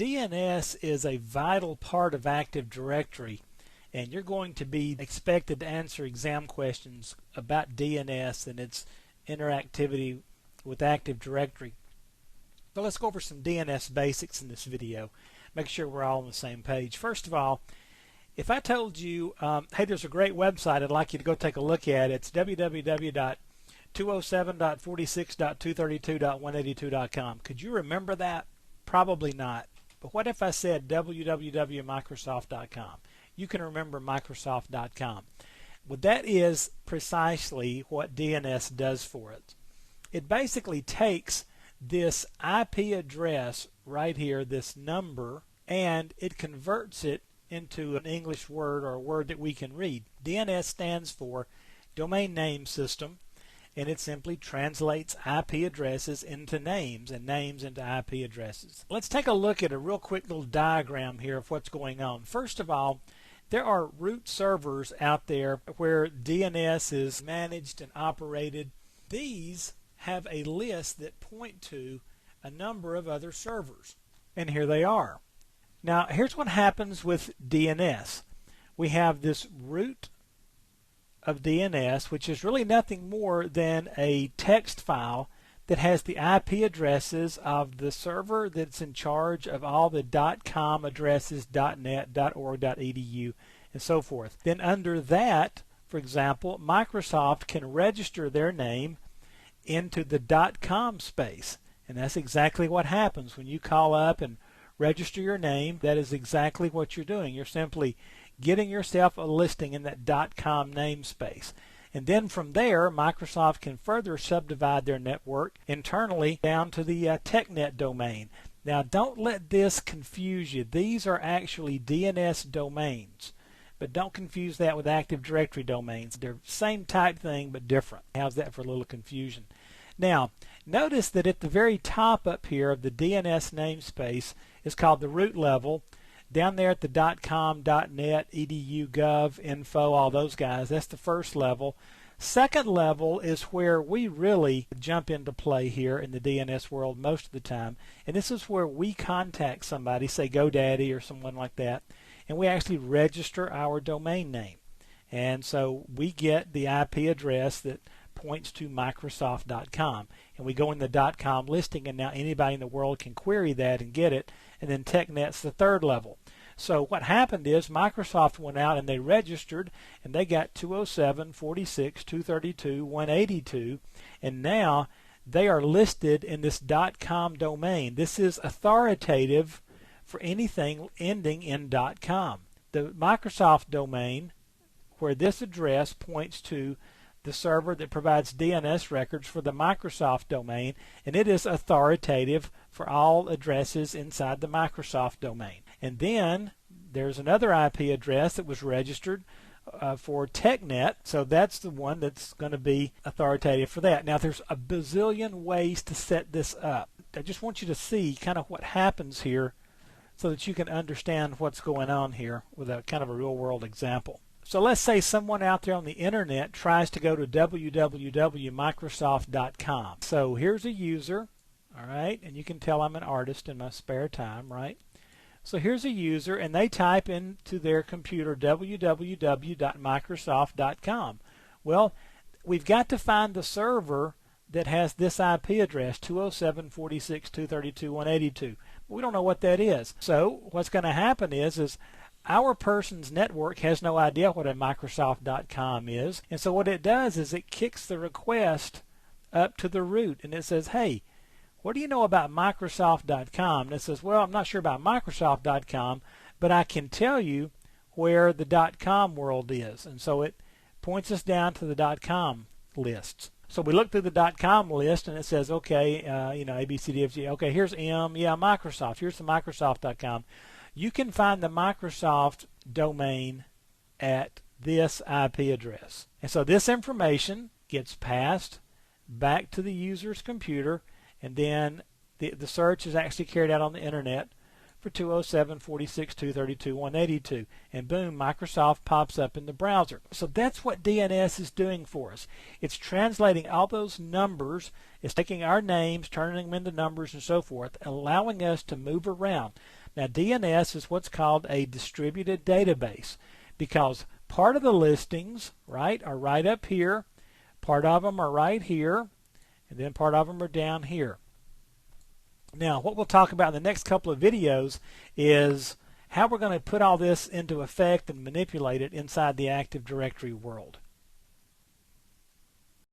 DNS is a vital part of Active Directory, and you're going to be expected to answer exam questions about DNS and its interactivity with Active Directory. So let's go over some DNS basics in this video. Make sure we're all on the same page. First of all, if I told you, hey, there's a great website I'd like you to go take a look at, it's www.207.46.232.182.com. Could you remember that? Probably not. But what if I said www.microsoft.com? You can remember Microsoft.com. Well, that is precisely what DNS does for it. It basically takes this IP address right here, this number, and it converts it into an English word or a word that we can read. DNS stands for Domain Name System, and it simply translates IP addresses into names and names into IP addresses. Let's take a look at a real quick little diagram here of what's going on. First of all, there are root servers out there where DNS is managed and operated. These have a list that point to a number of other servers, and here they are. Now here's what happens with DNS. We have this root of DNS, which is really nothing more than a text file that has the IP addresses of the server that's in charge of all the .com addresses, .net, .org, .edu, and so forth. Then under that, for example, Microsoft can register their name into the .com space, and that's exactly what happens when you call up and register your name. That is exactly what you're doing. You're simply getting yourself a listing in that .com namespace. And then from there, Microsoft can further subdivide their network internally down to the TechNet domain. Now don't let this confuse you. These are actually DNS domains, but don't confuse that with Active Directory domains. They're same type thing but different. How's that for a little confusion? Now notice that at the very top up here of the DNS namespace is called the root level. Down there at the .com, .net, edu, gov, info, all those guys, that's the first level. Second level is where we really jump into play here in the DNS world most of the time, and this is where we contact somebody, say GoDaddy or someone like that, and we actually register our domain name. And so we get the IP address that points to Microsoft.com, and we go in the .com listing, and now anybody in the world can query that and get it. And then TechNet's the third level. So what happened is Microsoft went out and they registered, and they got 207.46.232.182, and now they are listed in this .com domain. This is authoritative for anything ending in .com. The Microsoft domain, where this address points to the server that provides DNS records for the Microsoft domain, and it is authoritative for all addresses inside the Microsoft domain. And then there's another IP address that was registered for TechNet, so that's the one that's going to be authoritative for that. Now there's a bazillion ways to set this up. I just want you to see kind of what happens here so that you can understand what's going on here with a kind of a real world example. So let's say someone out there on the internet tries to go to www.microsoft.com. So here's a user, all right, and you can tell I'm an artist in my spare time, right? So here's a user, and they type into their computer www.microsoft.com. Well, we've got to find the server that has this IP address, 207.46.232.182. We don't know what that is. So what's going to happen is our person's network has no idea what a Microsoft.com is, and so what it does is it kicks the request up to the root, and it says, hey, what do you know about Microsoft.com? And it says, well, I'm not sure about Microsoft.com, but I can tell you where the .com world is, and so it points us down to the .com lists. So we look through the .com list, and it says, okay, A, B, C, D, F, G. Okay, here's M, yeah, Microsoft. Here's the Microsoft.com. You can find the Microsoft domain at this IP address. And so this information gets passed back to the user's computer, and then the search is actually carried out on the internet for 207.46.232.182, and boom, Microsoft pops up in the browser. So that's what DNS is doing for us. It's translating all those numbers, it's taking our names, turning them into numbers and so forth, allowing us to move around. Now DNS is what's called a distributed database because part of the listings, right, are right up here, part of them are right here, and then part of them are down here. Now what we'll talk about in the next couple of videos is how we're going to put all this into effect and manipulate it inside the Active Directory world.